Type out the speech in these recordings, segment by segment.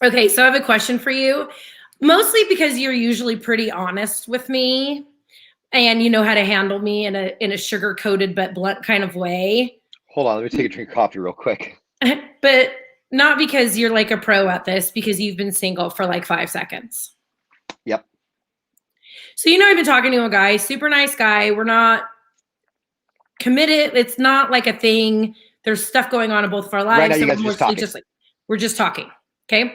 Okay, so I have a question for you. Mostly because you're usually pretty honest with me and you know how to handle me in a sugar-coated but blunt kind of way. Hold on, let me take a drink of coffee real quick. But not because you're like a pro at this, because you've been single for like 5 seconds. Yep. So I've been talking to a guy, super nice guy. We're not committed. It's not like a thing. There's stuff going on in both of our lives. Right now, you so guys are just talking. We're just talking. Okay.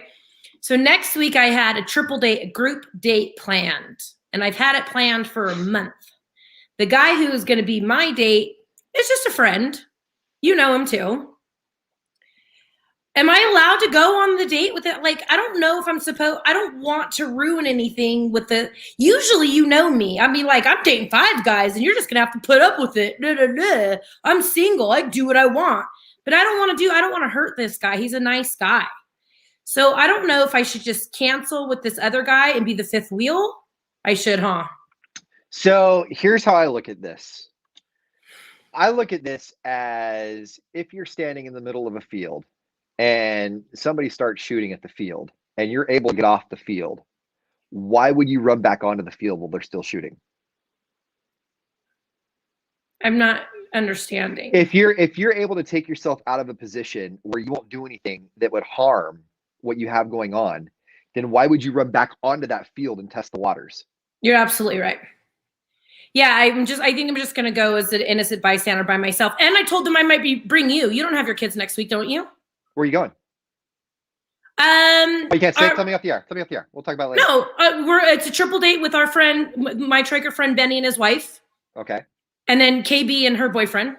So next week I had a group date planned, and I've had it planned for a month. The guy who is going to be my date is just a friend. You know him too. Am I allowed to go on the date with it? Like, I don't know if I don't want to ruin anything with usually you know me. I mean, like, I'm dating 5 guys and you're just going to have to put up with it. I'm single. I do what I want. But I don't want to hurt this guy. He's a nice guy. So I don't know if I should just cancel with this other guy and be the 5th wheel. I should, huh? So here's how I look at this. I look at this as if you're standing in the middle of a field and somebody starts shooting at the field and you're able to get off the field, why would you run back onto the field while they're still shooting? I'm not understanding. If you're able to take yourself out of a position where you won't do anything that would harm what you have going on, then why would you run back onto that field and test the waters? You're absolutely right. Yeah, I think I'm just going to go as an innocent bystander by myself. And I told them I might bring you. You don't have your kids next week, don't you? Where are you going? You can't say it. Tell me off the air. We'll talk about it later. No, it's a triple date with our friend, my Traeger friend, Benny, and his wife. Okay. And then KB and her boyfriend.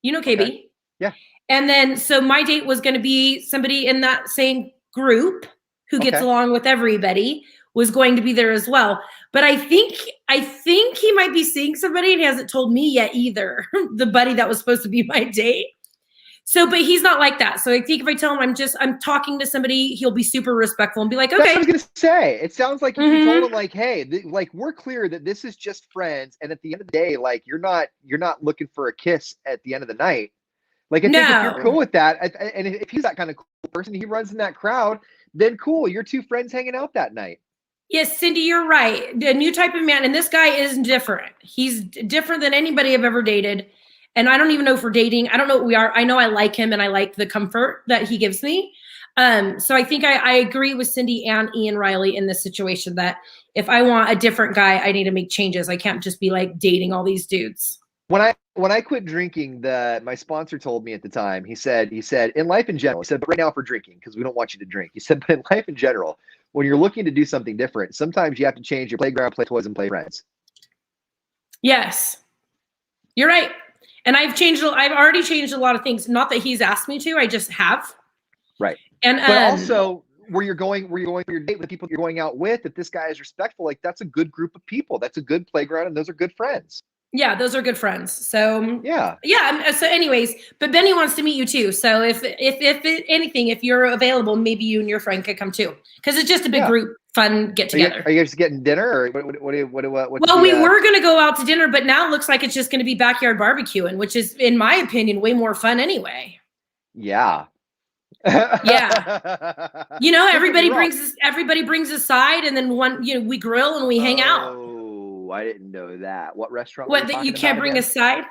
You know KB. Okay. Yeah. And then, so my date was going to be somebody in that same group who gets along with everybody, was going to be there as well. But I think he might be seeing somebody, and he hasn't told me yet either. The buddy that was supposed to be my date. So, but he's not like that. So I think if I tell him I'm talking to somebody, he'll be super respectful and be like, okay. That's what I was going to say. It sounds like if you told him, like, hey, like, we're clear that this is just friends. And at the end of the day, like, you're not looking for a kiss at the end of the night. Like, I think if you're cool with that, and if he's that kind of cool person, he runs in that crowd, then cool. You're 2 friends hanging out that night. Yes, Cindy, you're right. A new type of man. And this guy is different. He's different than anybody I've ever dated. And I don't even know if we're dating. I don't know what we are. I know I like him and I like the comfort that he gives me. So I think I agree with Cindy and Ian Riley in this situation that if I want a different guy, I need to make changes. I can't just be like dating all these dudes. When I quit drinking, my sponsor told me at the time, he said, in life in general, he said, but right now for drinking, because we don't want you to drink. He said, but in life in general, when you're looking to do something different, sometimes you have to change your playground, play toys, and play friends. Yes, you're right. And I've already changed a lot of things. Not that he's asked me to, I just have. Right. And but also where you're going for your date with the people you're going out with, if this guy is respectful, like, that's a good group of people. That's a good playground, and those are good friends. Yeah, those are good friends. So yeah. So anyways, but Benny wants to meet you too. So if anything, if you're available, maybe you and your friend could come too, because it's just a big group fun get together. Are you guys getting dinner, or what? Well, we were going to go out to dinner, but now it looks like it's just going to be backyard barbecuing, which is, in my opinion, way more fun anyway. Yeah. Yeah. Everybody brings a side, and then we grill and we hang out. Oh, I didn't know that. What restaurant? What, that you can't bring a side?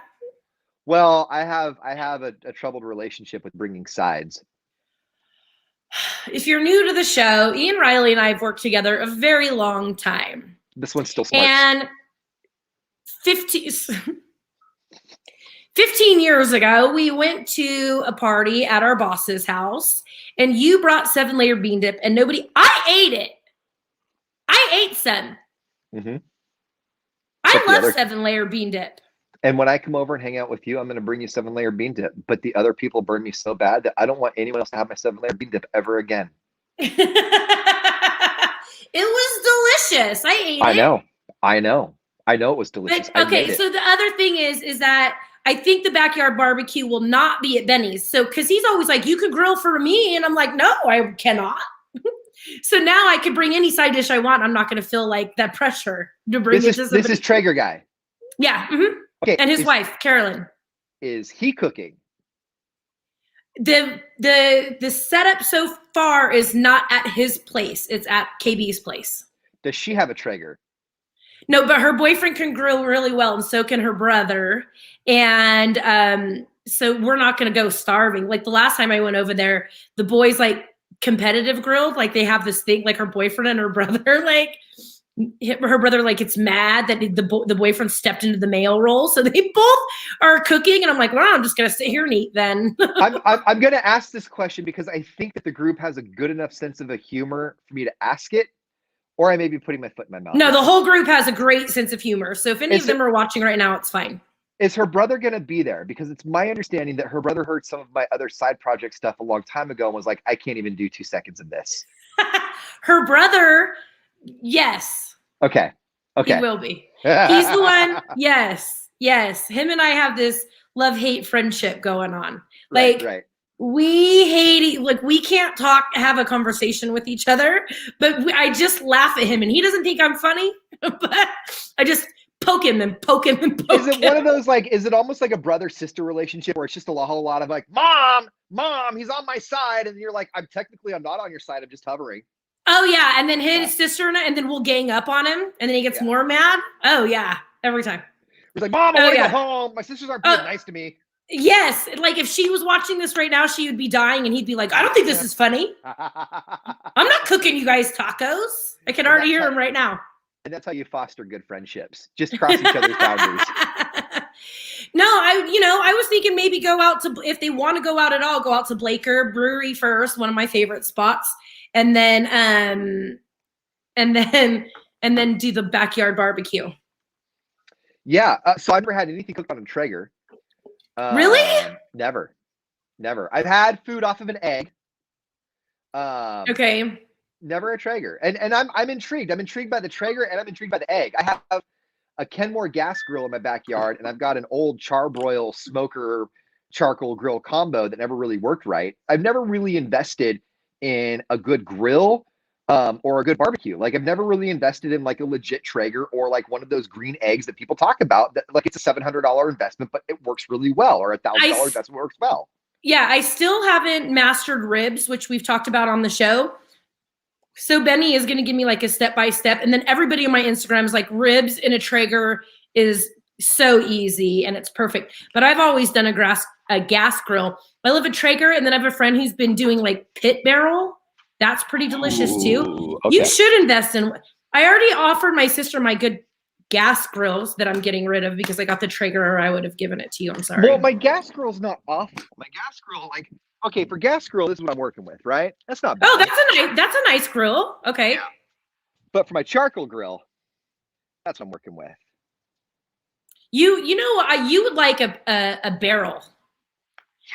Well, I have a troubled relationship with bringing sides. If you're new to the show, Ian Riley and I have worked together a very long time. This one's still smart. And 15 years ago, we went to a party at our boss's house, and you brought 7-layer bean dip, and I ate it. I ate some. Mm-hmm. I love 7-layer bean dip. And when I come over and hang out with you, I'm going to bring you 7-layer bean dip. But the other people burn me so bad that I don't want anyone else to have my 7-layer bean dip ever again. It was delicious. I ate it. I know it was delicious. But, okay, so the other thing is that I think the backyard barbecue will not be at Benny's. So, because he's always like, you can grill for me. And I'm like, no, I cannot. So now I can bring any side dish I want. I'm not going to feel like that pressure to bring it to somebody. This is Traeger guy. Yeah. Mm-hmm. Okay. And his wife, Carolyn. Is he cooking? The setup so far is not at his place. It's at KB's place. Does she have a Traeger? No, but her boyfriend can grill really well, and so can her brother. And so we're not going to go starving. Like the last time I went over there, the boys like competitive grilled. Like they have this thing, like her boyfriend and her brother, like her brother like gets mad that the boyfriend stepped into the male role, so they both are cooking. And I'm like, well, I'm just going to sit here and eat then. I'm going to ask this question because I think that the group has a good enough sense of humor for me to ask it. Or I may be putting my foot in my mouth. No, the whole group has a great sense of humor. So if any of them are watching right now, it's fine. Is her brother going to be there? Because it's my understanding that her brother heard some of my other side project stuff a long time ago and was like, I can't even do 2 seconds of this. Her brother, yes. Okay. He will be. He's the one. Yes. Him and I have this love-hate friendship going on. Right. We hate, like, we can't have a conversation with each other, but I just laugh at him and he doesn't think I'm funny, but I just poke him and poke him and poke him. Is it one of those, like, is it almost like a brother-sister relationship where it's just a whole lot of like, mom, he's on my side. And you're like, I'm not on your side. I'm just hovering. Oh yeah. And then his sister and then we'll gang up on him and then he gets more mad. Oh yeah. Every time. He's like, mom, I want to go home. My sisters aren't being nice to me. Yes, like if she was watching this right now, she would be dying, and he'd be like, "I don't think this is funny. I'm not cooking you guys tacos." I can already hear him right now. And that's how you foster good friendships. Just cross each other's boundaries. No, I was thinking maybe go out to, if they want to go out at all, go out to Blaker Brewery first, one of my favorite spots, and then do the backyard barbecue. Yeah, so I've never had anything cooked on a Traeger. Really? Never. I've had food off of an egg. Okay. Never a Traeger. And I'm intrigued. I'm intrigued by the Traeger and I'm intrigued by the egg. I have a Kenmore gas grill in my backyard and I've got an old charbroil smoker charcoal grill combo that never really worked right. I've never really invested in a good grill or a good barbecue. Like I've never really invested in like a legit Traeger or like one of those green eggs that people talk about that like it's a $700 investment, but it works really well, or $1,000 investment works well. Yeah. I still haven't mastered ribs, which we've talked about on the show. So Benny is going to give me like a step-by-step. And then everybody on my Instagram is like, ribs in a Traeger is so easy and it's perfect. But I've always done a gas grill. I love a Traeger, and then I have a friend who's been doing like pit barrel. That's pretty delicious too. Okay. You should invest in. I already offered my sister my good gas grills that I'm getting rid of because I got the Traeger, or I would have given it to you. I'm sorry. Well, my gas grill's not awful. My gas grill, like, okay, for gas grill, this is what I'm working with, right? That's not bad. Oh, that's a nice grill. Okay. Yeah. But for my charcoal grill, that's what I'm working with. You would like a barrel.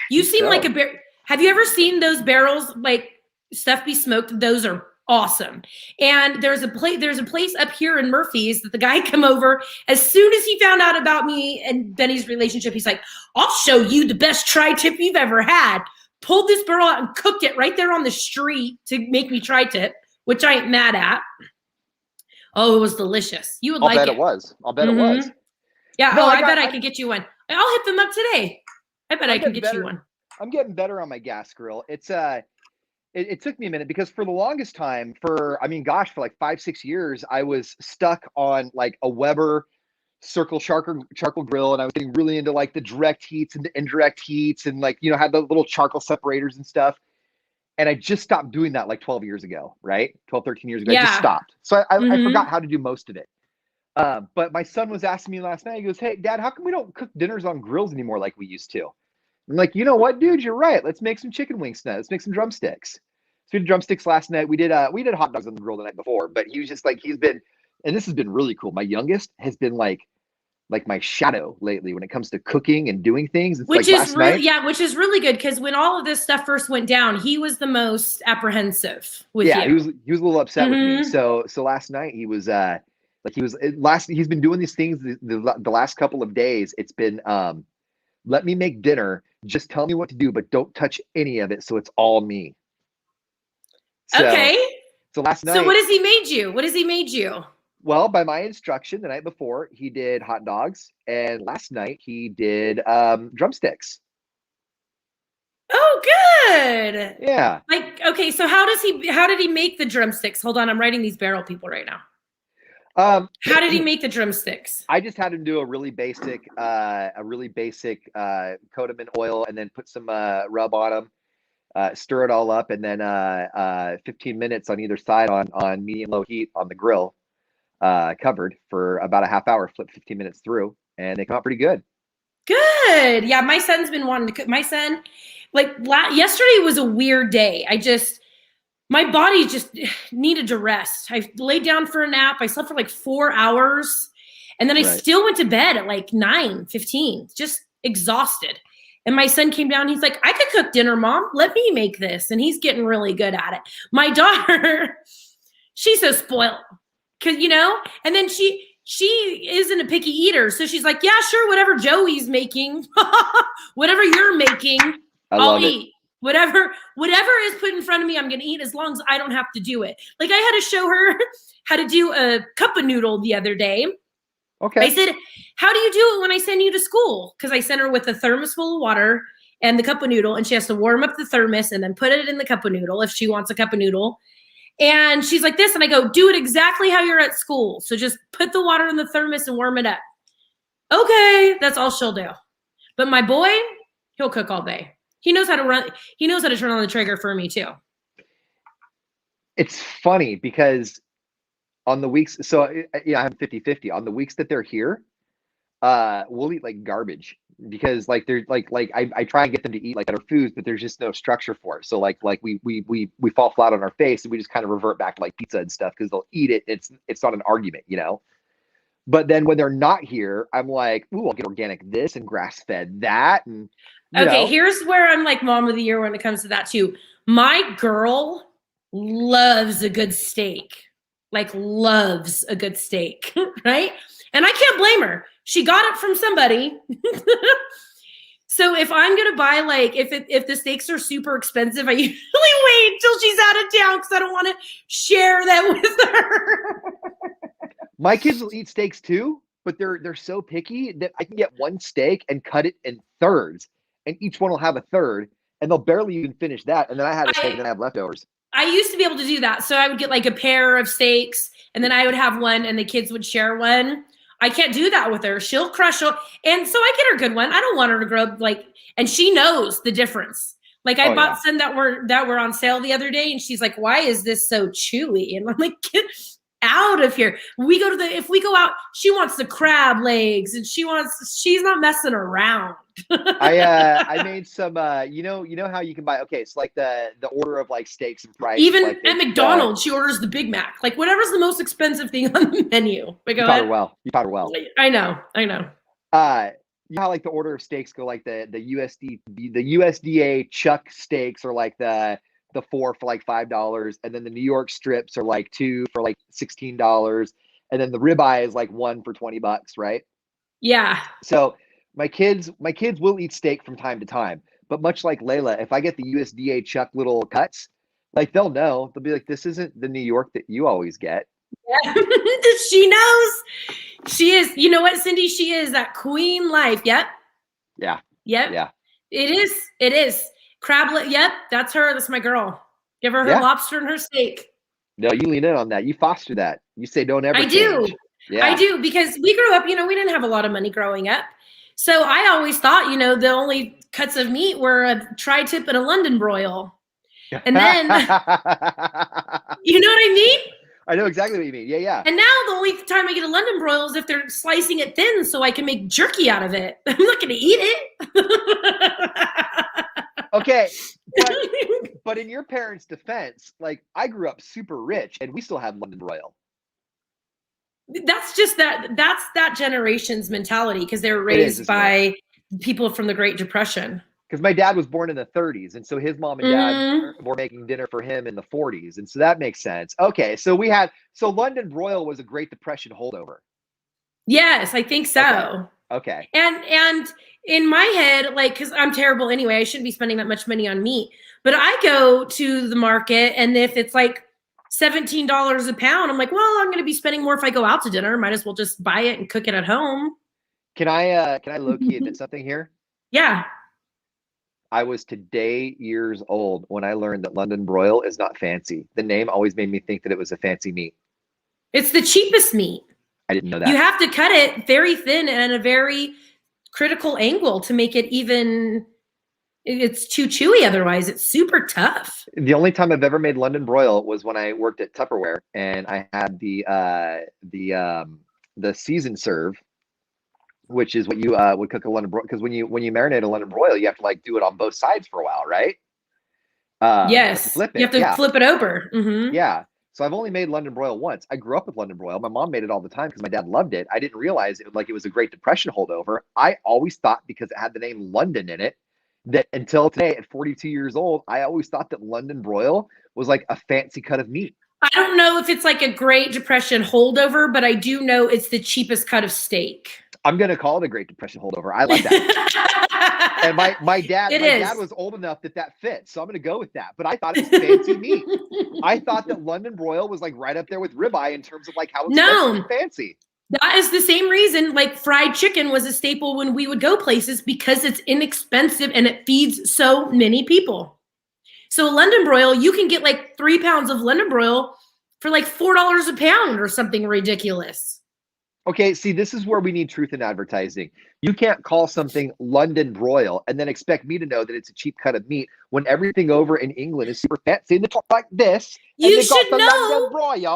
You seem like a barrel. Have you ever seen those barrels like stuff be smoked? Those are awesome. And there's a place up here in Murphy's that the guy come over as soon as he found out about me and Benny's relationship. He's like, I'll show you the best tri-tip you've ever had. Pulled this barrel out and cooked it right there on the street to make me tri-tip, which I ain't mad at. Oh, it was delicious. You would like it. I'll bet it was. Yeah. No, I bet I could get you one. I'll hit them up today. I bet I can get you one. I'm getting better on my gas grill. It's it took me a minute because for the longest time, for like 5-6 years, I was stuck on like a Weber circle charcoal grill, and I was getting really into like the direct heats and the indirect heats, and like had the little charcoal separators and stuff. And I just stopped doing that like 12 years ago, right? 12, 13 years ago. Yeah. I just stopped. So I forgot how to do most of it. But my son was asking me last night. He goes, "Hey, Dad, how come we don't cook dinners on grills anymore like we used to?" I'm like, you know what, dude? You're right. Let's make some chicken wings tonight. Let's make some drumsticks. So we did drumsticks last night. We did hot dogs on the grill the night before. But he was just like, and this has been really cool. My youngest has been like my shadow lately when it comes to cooking and doing things. It's which is really good because when all of this stuff first went down, he was the most apprehensive with you. He was a little upset with me. So last night he's been doing these things the last couple of days. It's been let me make dinner. Just tell me what to do, but don't touch any of it. So it's all me. Okay. So last night. So what has he made you? Well, by my instruction, the night before he did hot dogs, and last night he did drumsticks. Oh, good. Yeah. Like, okay, so how did he make the drumsticks? Hold on, I'm writing these barrel people right now. How did he make the drumsticks? I just had him do a really basic coat them in oil and then put some rub on them, stir it all up, and then 15 minutes on either side on medium low heat on the grill, covered for about a half hour, flip 15 minutes through, and they come out pretty good. Good. Yeah, my son's been wanting to cook. My son, like yesterday was a weird day. My body just needed to rest. I laid down for a nap. I slept for like 4 hours. And then I still went to bed at like 9:15, just exhausted. And my son came down. He's like, I could cook dinner, Mom. Let me make this. And he's getting really good at it. My daughter, she's so spoiled. Cause and then she isn't a picky eater. So she's like, yeah, sure. Whatever Joey's making, whatever you're making, I'll eat. Whatever is put in front of me, I'm going to eat as long as I don't have to do it. Like I had to show her how to do a cup of noodle the other day. Okay. I said, how do you do it when I send you to school? Because I sent her with a thermos full of water and the cup of noodle, and she has to warm up the thermos and then put it in the cup of noodle if she wants a cup of noodle. And she's like this, and I go, do it exactly how you're at school. So just put the water in the thermos and warm it up. Okay, that's all she'll do. But my boy, he'll cook all day. He knows how to run. He knows how to turn on the trigger for me too. It's funny because on the weeks, so I'm 50-50. On the weeks that they're here, we'll eat like garbage because like they're like I try and get them to eat like better foods, but there's just no structure for it. So like we fall flat on our face and we just kind of revert back to like pizza and stuff because they'll eat it. It's not an argument, But then when they're not here, I'm like, ooh, I'll get organic this and grass fed that. And okay, here's where I'm like mom of the year when it comes to that too. My girl loves a good steak, like loves a good steak, right? And I can't blame her. She got it from somebody. So if I'm gonna buy like if the steaks are super expensive, I usually wait till she's out of town because I don't want to share that with her. My kids will eat steaks too, but they're so picky that I can get one steak and cut it in thirds, and each one will have a third, and they'll barely even finish that. And then I had a steak and I have leftovers. I used to be able to do that. So I would get like a pair of steaks, and then I would have one, and the kids would share one. I can't do that with her. She'll crush it. And so I get her a good one. I don't want her to grow up like, and she knows the difference. Like I bought some that were on sale the other day, and she's like, why is this so chewy? And I'm like, get out of here. If we go out, she wants the crab legs, and she's not messing around. I made some you know how you can buy it's like the order of like steaks and fries. Even like at McDonald's, she orders the Big Mac. Like whatever's the most expensive thing on the menu. But go ahead. You taught her well. I know. You know how like the order of steaks go, like the USDA chuck steaks are like the 4 for like $5, and then the New York strips are like 2 for like $16, and then the ribeye is like 1 for $20, right? Yeah. So my kids will eat steak from time to time, but much like Layla, if I get the USDA chuck little cuts, like they'll be like, this isn't the New York that you always get. Yeah. She knows. She is. You know what, Cindy? She is that queen life. Yep. Yeah. Yep. Yeah. It is. Crablet. Yep. That's her. That's my girl. Give her her lobster and her steak. No, you lean in on that. You foster that. You say don't ever change. do. Yeah. I do, because we grew up, we didn't have a lot of money growing up. So I always thought, the only cuts of meat were a tri-tip and a London broil. And then, you know what I mean? I know exactly what you mean. Yeah. And now the only time I get a London broil is if they're slicing it thin so I can make jerky out of it. I'm not going to eat it. Okay. But in your parents' defense, like I grew up super rich and we still have London broil. That's just that's that generation's mentality, because they were raised by people from the Great Depression. Because my dad was born in the 30s, and so his mom and dad were making dinner for him in the 40s, and so that makes sense. Okay, so London broil was a Great Depression holdover. Yes, I think so. Okay. And in my head, like, because I'm terrible anyway, I shouldn't be spending that much money on meat, but I go to the market, and if it's like $17 a pound, I'm like, well, I'm going to be spending more if I go out to dinner. Might as well just buy it and cook it at home. Can I low-key admit something here? Yeah. I was today years old when I learned that London broil is not fancy. The name always made me think that it was a fancy meat. It's the cheapest meat. I didn't know that. You have to cut it very thin and at a very critical angle to make it even. It's too chewy otherwise. It's super tough. The only time I've ever made London broil was when I worked at Tupperware and I had the seasoned serve, which is what you would cook a London broil, because when you marinate a London broil, you have to like do it on both sides for a while, right? Yes, flip it. You have to flip it over. Mm-hmm. Yeah. So I've only made London broil once. I grew up with London broil. My mom made it all the time because my dad loved it. I didn't realize it was a Great Depression holdover. I always thought, because it had the name London in it, that until today at 42 years old, I always thought that London broil was like a fancy cut of meat. I don't know if it's like a Great Depression holdover, but I do know it's the cheapest cut of steak. I'm going to call it a Great Depression holdover. I like that. And my dad was old enough that fit. So I'm going to go with that. But I thought it was fancy meat. I thought that London broil was like right up there with ribeye in terms of like how expensive and fancy. That is the same reason like fried chicken was a staple when we would go places, because it's inexpensive and it feeds so many people. So London broil, you can get like 3 pounds of London broil for like $4 a pound or something ridiculous. Okay, see, this is where we need truth in advertising. You can't call something London broil and then expect me to know that it's a cheap cut of meat when everything over in England is super fancy and they talk like this. You should know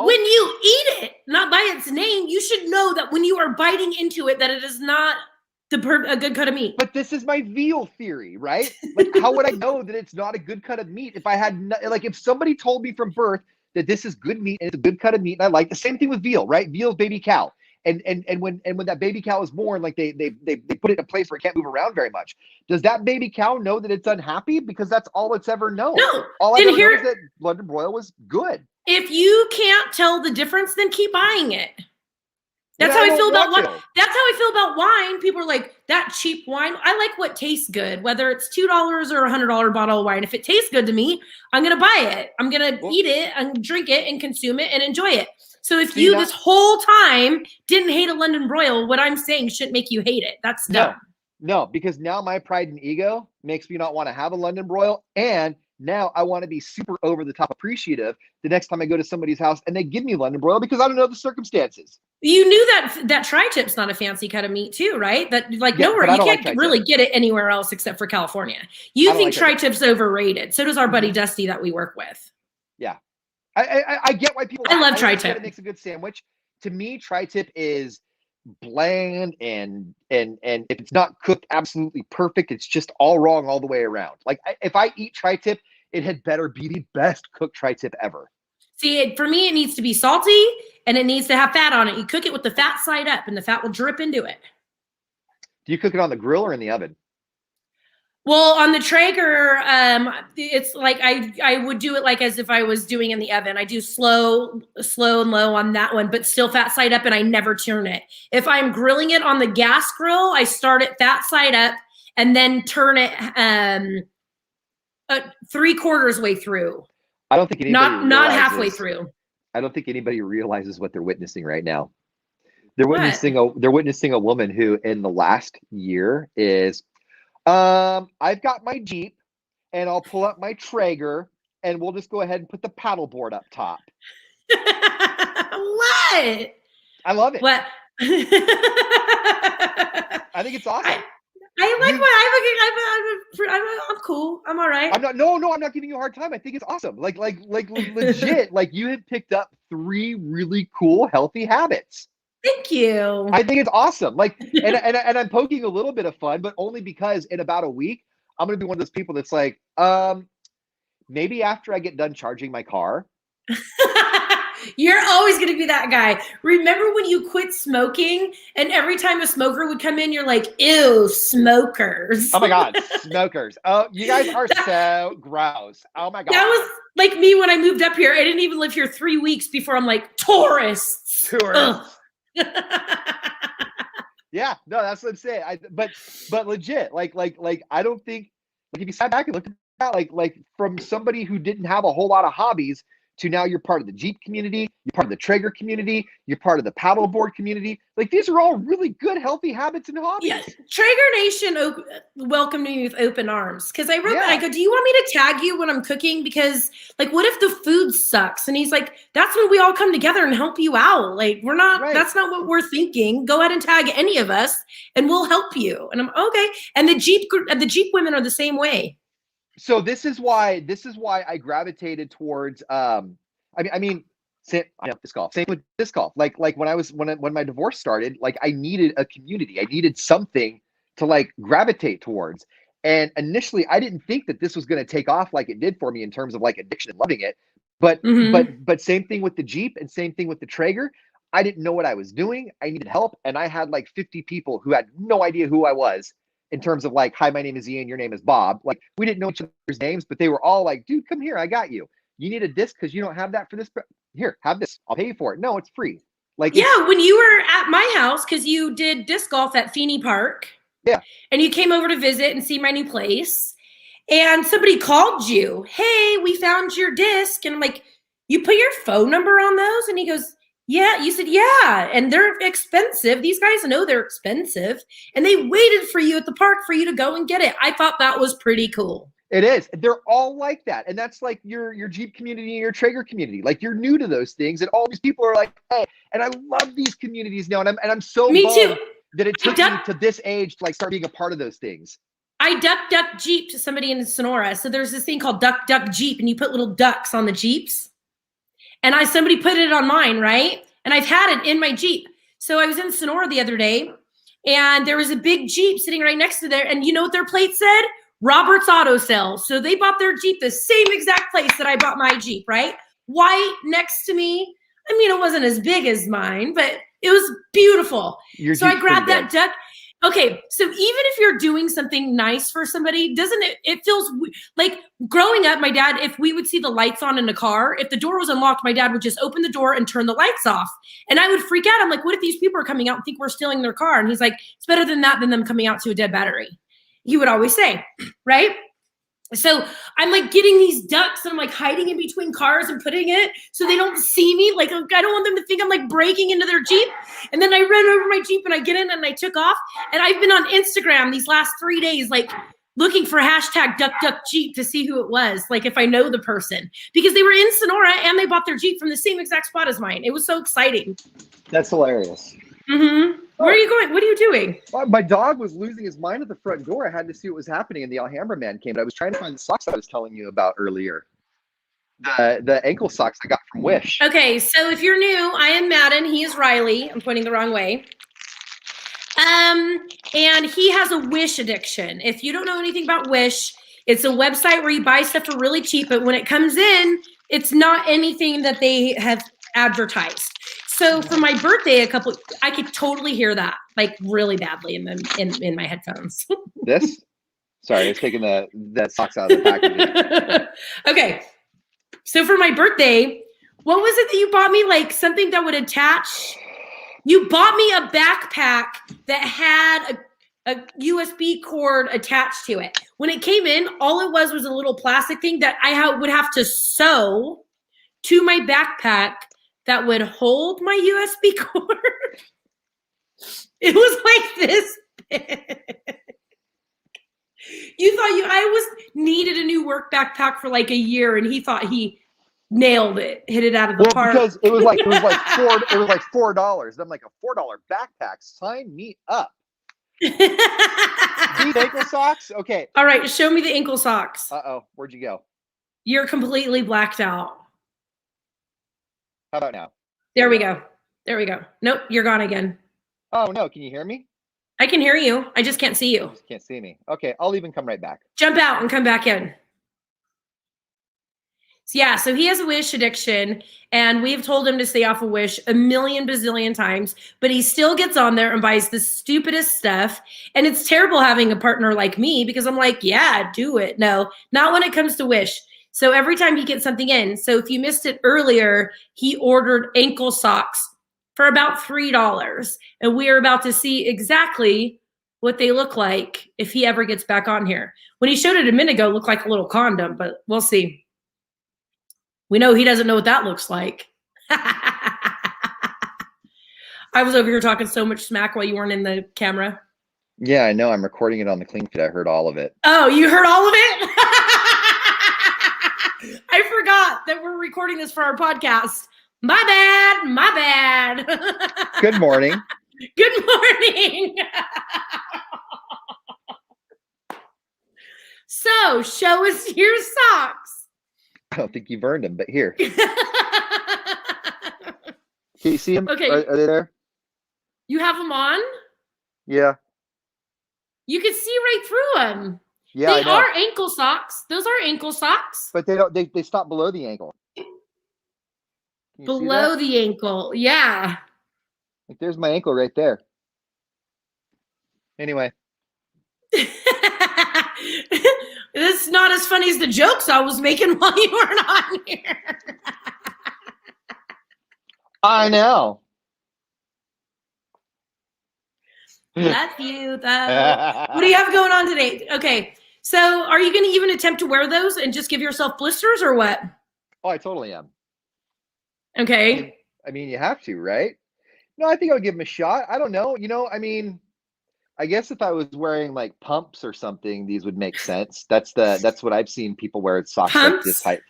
when you eat it, not by its name. You should know that when you are biting into it, that it is not a good cut of meat. But this is my veal theory, right? Like, how would I know that it's not a good cut of meat if I had if somebody told me from birth that this is good meat and it's a good cut of meat, and I like the same thing with veal, right? Veal's baby cow. And when that baby cow is born, like they put it in a place where it can't move around very much. Does that baby cow know that it's unhappy? Because that's all it's ever known. No. All I ever know is that London broil was good. If you can't tell the difference, then keep buying it. That's how I feel about wine. That's how I feel about wine. People are like, that cheap wine. I like what tastes good, whether it's $2 or $100 bottle of wine. If it tastes good to me, I'm gonna buy it. I'm gonna eat it and drink it and consume it and enjoy it. So if you this whole time didn't hate a London broil, what I'm saying shouldn't make you hate it. That's dumb. No, because now my pride and ego makes me not want to have a London broil, and now I want to be super over the top appreciative the next time I go to somebody's house and they give me London broil because I don't know the circumstances. You knew that tri-tip's not a fancy cut of meat too, right? That nowhere, you can't really get it anywhere else except for California. You think tri-tip's overrated. So does our buddy Dusty that we work with. Yeah. I get why people. I love tri-tip. It makes a good sandwich. To me, tri-tip is bland and if it's not cooked absolutely perfect, it's just all wrong all the way around. Like if I eat tri-tip, it had better be the best cooked tri-tip ever. See, for me, it needs to be salty and it needs to have fat on it. You cook it with the fat side up, and the fat will drip into it. Do you cook it on the grill or in the oven? Well, on the Traeger, it's like I would do it like as if I was doing in the oven. I do slow and low on that one, but still fat side up, and I never turn it. If I'm grilling it on the gas grill, I start it fat side up and then turn it 3/4 way through. I don't think anybody not halfway through. I don't think anybody realizes what they're witnessing right now. They're witnessing a woman who in the last year is I've got my Jeep and I'll pull up my Traeger and we'll just go ahead and put the paddle board up top. What? I love it. What? I think it's awesome. I like I'm cool. I'm all right. I'm not giving you a hard time. I think it's awesome. Like legit, like you have picked up 3 really cool, healthy habits. Thank you. I think it's awesome. Like, and I'm poking a little bit of fun, but only because in about a week, I'm going to be one of those people that's like, maybe after I get done charging my car. You're always going to be that guy. Remember when you quit smoking and every time a smoker would come in, you're like, ew, smokers. Oh my God, smokers. Oh, you guys are so gross. Oh my God. That was like me when I moved up here. I didn't even live here 3 weeks before I'm like, tourists. Yeah, no, that's what I'm saying. But legit, like I don't think, like if you sat back and looked at that, like from somebody who didn't have a whole lot of hobbies to now you're part of the Jeep community, you're part of the Traeger community, you're part of the paddleboard community. Like these are all really good, healthy habits and hobbies. Yeah, Traeger Nation welcomed me with open arms because I wrote that. I go, do you want me to tag you when I'm cooking? Because like, what if the food sucks? And he's like, that's when we all come together and help you out. Like we're not, that's not what we're thinking. Go ahead and tag any of us and we'll help you. And I'm okay. And the Jeep women are the same way. So this is why I gravitated towards disc golf. Same with disc golf. Like when my divorce started, like I needed a community. I needed something to like gravitate towards. And initially I didn't think that this was going to take off like it did for me in terms of like addiction and loving it. But same thing with the Jeep and same thing with the Traeger. I didn't know what I was doing. I needed help. And I had like 50 people who had no idea who I was. In terms of like, hi, my name is Ian, your name is Bob. Like we didn't know each other's names, but they were all like, dude, come here, I got you. You need a disc because you don't have that for this. Here, have this. I'll pay you for it. No, it's free. Like yeah, when you were at my house because you did disc golf at Feeney Park. Yeah. And you came over to visit and see my new place. And somebody called you. Hey, we found your disc. And I'm like, you put your phone number on those? And he goes, yeah. You said, yeah. And they're expensive. These guys know they're expensive. And they waited for you at the park for you to go and get it. I thought that was pretty cool. It is. They're all like that. And that's like your Jeep community, your Traeger community. Like you're new to those things. And all these people are like, hey, and I love these communities now. And I'm so bummed that it took me to this age to like start being a part of those things. I duck Jeep to somebody in Sonora. So there's this thing called duck Jeep, and you put little ducks on the Jeeps. And somebody put it on mine, right? And I've had it in my Jeep. So I was in Sonora the other day, and there was a big Jeep sitting right next to there. And you know what their plate said? Robert's Auto Sales. So they bought their Jeep the same exact place that I bought my Jeep, right? White next to me. I mean, it wasn't as big as mine, but it was beautiful. So I grabbed that duck. Okay, so even if you're doing something nice for somebody, doesn't it feels like growing up, my dad, if we would see the lights on in a car, if the door was unlocked, my dad would just open the door and turn the lights off. And I would freak out. I'm like, what if these people are coming out and think we're stealing their car? And he's like, it's better than that than them coming out to a dead battery. He would always say, right? So I'm like getting these ducks and I'm like hiding in between cars and putting it so they don't see me. Like, I don't want them to think I'm like breaking into their Jeep. And then I ran over my Jeep and I get in and I took off. And I've been on Instagram these last 3 days, like looking for hashtag duck Jeep to see who it was. Like if I know the person, because they were in Sonora and they bought their Jeep from the same exact spot as mine. It was so exciting. That's hilarious. Mm-hmm. Where are you going? What are you doing? Well, my dog was losing his mind at the front door. I had to see what was happening, and the Alhambra man came. But I was trying to find the socks I was telling you about earlier. The ankle socks I got from Wish. Okay, so if you're new, I am Madden. He is Riley. I'm pointing the wrong way. And he has a Wish addiction. If you don't know anything about Wish, it's a website where you buy stuff for really cheap, but when it comes in, it's not anything that they have advertised. So for my birthday, I could totally hear that like really badly in my headphones. This? Sorry, I was taking the socks out of the package. Okay. So for my birthday, what was it that you bought me? Like something that would attach? You bought me a backpack that had a USB cord attached to it. When it came in, all it was a little plastic thing that I would have to sew to my backpack that would hold my USB cord. It was like this big. You thought I needed a new work backpack for like a year, and he thought he nailed it, hit it out of the park. Because it was like $4. I'm like, a $4 backpack. Sign me up. These ankle socks? Okay. All right, show me the ankle socks. Uh-oh, where'd you go? You're completely blacked out. How about now? There we go. Nope, you're gone again. Oh, no. Can you hear me? I can hear you. I just can't see you. You just can't see me. Okay, I'll even come right back. Jump out and come back in. So yeah, so he has a Wish addiction, and we've told him to stay off of Wish a million bazillion times, but he still gets on there and buys the stupidest stuff. And it's terrible having a partner like me because I'm like, yeah, do it. No, not when it comes to Wish. So every time he gets something in, so if you missed it earlier, he ordered ankle socks for about $3. And we are about to see exactly what they look like if he ever gets back on here. When he showed it a minute ago, it looked like a little condom, but we'll see. We know he doesn't know what that looks like. I was over here talking so much smack while you weren't in the camera. Yeah, I know. I'm recording it on the clean feed. I heard all of it. Oh, you heard all of it? I forgot that we're recording this for our podcast. My bad. My bad. Good morning. Good morning. So, show us your socks. I don't think you've earned them, but here. Can you see them? Okay. Are they there? You have them on? Yeah. You can see right through them. Yeah, they are ankle socks. Those are ankle socks. But they don't. They stop below the ankle. Below the ankle, yeah. Like there's my ankle right there. Anyway. It's not as funny as the jokes I was making while you weren't on here. I know. Love you, though. What do you have going on today? Okay, so are you going to even attempt to wear those and just give yourself blisters or what? Oh, I totally am. Okay. I mean, you have to, right? No, I think I would give them a shot. I don't know. I mean, I guess if I was wearing like pumps or something, these would make sense. That's what I've seen people wear socks pumps? like this type,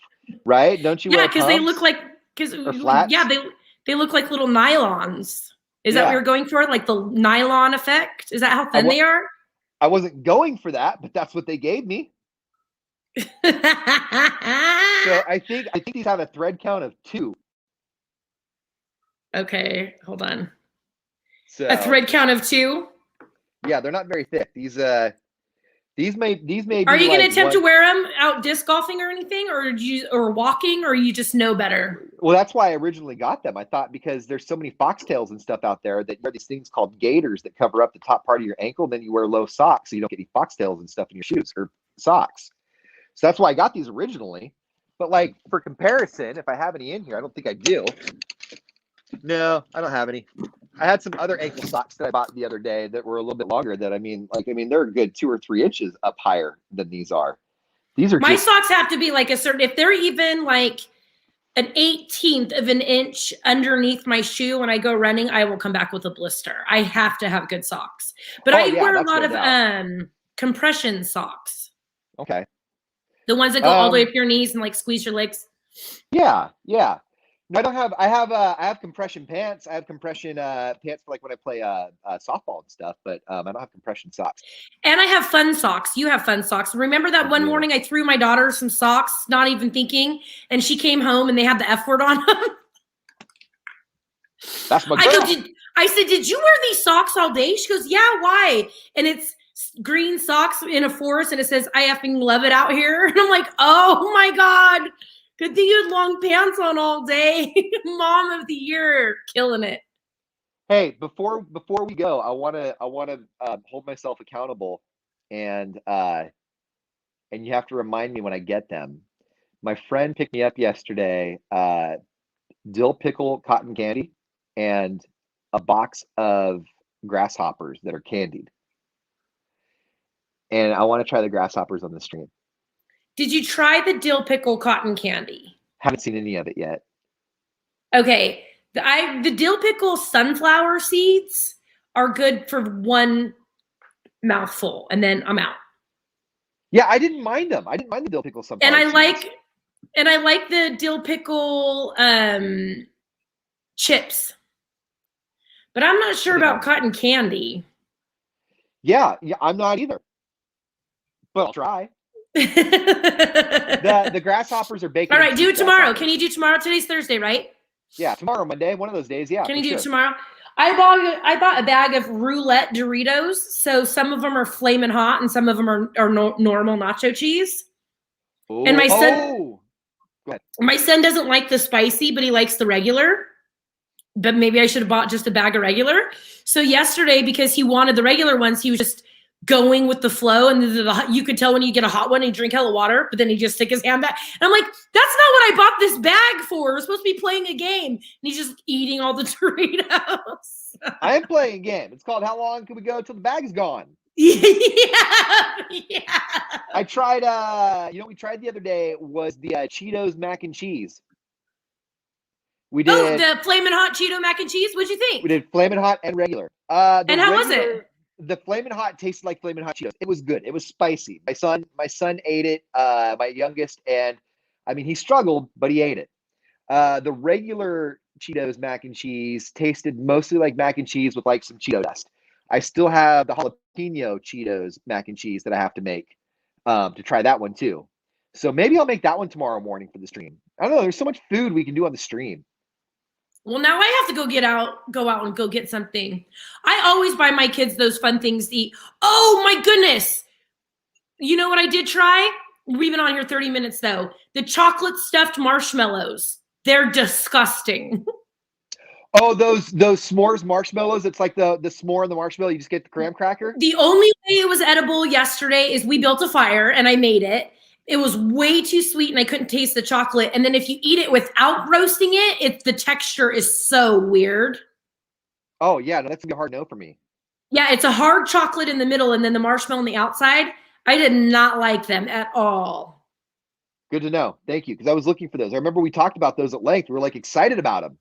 right? Don't you? Yeah, because they look like they look like little nylons. Is that what you're going for? Like the nylon effect? Is that how thin they are? I wasn't going for that, but that's what they gave me. So I think these have a thread count of 2. Okay, hold on. So a thread count of 2? Yeah, they're not very thick. These may be. Are you going to attempt to wear them out disc golfing or anything, or walking, or you just know better? Well, that's why I originally got them. I thought because there's so many foxtails and stuff out there that you wear these things called gaiters that cover up the top part of your ankle. Then you wear low socks so you don't get any foxtails and stuff in your shoes or socks. So that's why I got these originally. But like for comparison, if I have any in here, I don't think I do. No, I don't have any. I had some other ankle socks that I bought the other day that were a little bit longer. That I mean, they're a good 2 or 3 inches up higher than these are. These are my socks have to be like a certain. If they're even like an 1/18 of an inch underneath my shoe when I go running, I will come back with a blister. I have to have good socks. But I wear a lot of compression socks. Okay. The ones that go all the way up your knees and like squeeze your legs. Yeah, yeah. No, I don't have. I have compression pants. I have compression pants for like when I play softball and stuff. But I don't have compression socks. And I have fun socks. You have fun socks. Remember that one morning I threw my daughter some socks, not even thinking, and she came home and they had the F word on them. That's my girl. I said, did you wear these socks all day? She goes, yeah, why? And it's green socks in a forest, and it says, I effing love it out here. And I'm like, oh my God. Good thing you had long pants on all day. Mom of the year, killing it. Hey, before we go, I want to hold myself accountable, and you have to remind me when I get them. My friend picked me up yesterday dill pickle cotton candy and a box of grasshoppers that are candied, and I want to try the grasshoppers on the stream. Did you try the dill pickle cotton candy? Haven't seen any of it yet. Okay. The dill pickle sunflower seeds are good for one mouthful, and then I'm out. Yeah, I didn't mind them. I didn't mind the dill pickle sunflower seeds. And I like the dill pickle chips. But I'm not sure about cotton candy. Yeah, I'm not either. But I'll try. the grasshoppers are baked. All right, do it tomorrow. Can you do tomorrow? Today's Thursday, right? Yeah, tomorrow, Monday, one of those days. Yeah. Can you do it tomorrow? I bought a bag of roulette Doritos. So some of them are flaming hot and some of them are normal nacho cheese. Ooh, and my son, go ahead. My son doesn't like the spicy, but he likes the regular. But maybe I should have bought just a bag of regular. So yesterday, because he wanted the regular ones, he was just going with the flow, and you could tell when you get a hot one and you drink hella water, but then he just stick his hand back. And I'm like, that's not what I bought this bag for. We're supposed to be playing a game. And he's just eating all the Doritos. I am playing a game. It's called How Long Can We Go Till the Bag's Gone? Yeah. I tried, what we tried the other day was the Cheetos mac and cheese. We did the Flamin' Hot Cheeto mac and cheese. What'd you think? We did Flamin' Hot and regular. And how was it? The Flamin' Hot tasted like Flamin' Hot Cheetos. It was good. It was spicy. My son ate it, my youngest, and I mean, he struggled, but he ate it. The regular Cheetos mac and cheese tasted mostly like mac and cheese with like some Cheeto dust. I still have the jalapeno Cheetos mac and cheese that I have to make to try that one too. So maybe I'll make that one tomorrow morning for the stream. I don't know. There's so much food we can do on the stream. Well, now I have to go out and go get something. I always buy my kids those fun things to eat. Oh my goodness. You know what I did try? We've been on here 30 minutes though. The chocolate stuffed marshmallows. They're disgusting. Oh, those s'mores marshmallows. It's like the s'more and the marshmallow. You just get the graham cracker. The only way it was edible yesterday is we built a fire and I made it. It was way too sweet and I couldn't taste the chocolate. And then if you eat it without roasting it, the texture is so weird. Oh yeah, no, that's gonna be a hard no for me. Yeah, it's a hard chocolate in the middle and then the marshmallow on the outside. I did not like them at all. Good to know. Thank you. Because I was looking for those. I remember we talked about those at length. We were like excited about them.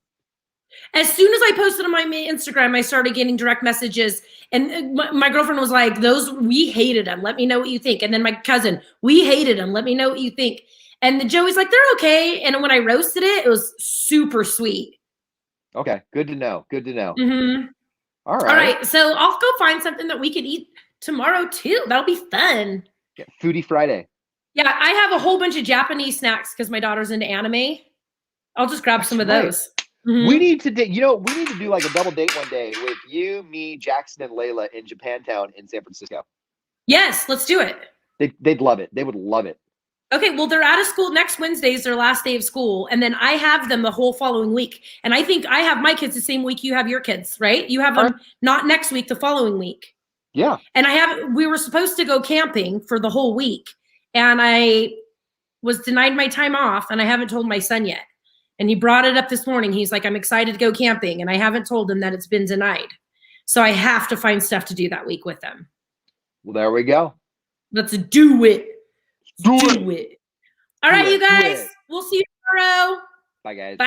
As soon as I posted on my Instagram, I started getting direct messages. And my girlfriend was like, we hated them. Let me know what you think. And then my cousin, we hated them. Let me know what you think. And the Joey's like, they're okay. And when I roasted it, it was super sweet. Okay. Good to know. Good to know. Mm-hmm. All right. All right. So I'll go find something that we could eat tomorrow too. That'll be fun. Yeah, Foodie Friday. Yeah, I have a whole bunch of Japanese snacks because my daughter's into anime. I'll just grab some of those. Mm-hmm. We need to do like a double date one day with you, me, Jackson, and Layla in Japantown in San Francisco. Yes, let's do it. They'd love it. They would love it. Okay, well, they're out of school. Next Wednesday is their last day of school. And then I have them the whole following week. And I think I have my kids the same week you have your kids, right? You have them not next week, the following week. Yeah. And we were supposed to go camping for the whole week. And I was denied my time off and I haven't told my son yet. And he brought it up this morning. He's like, I'm excited to go camping. And I haven't told him that it's been denied. So I have to find stuff to do that week with them. Well, there we go. Let's do it. Do it. All right, you guys. We'll see you tomorrow. Bye, guys. Bye.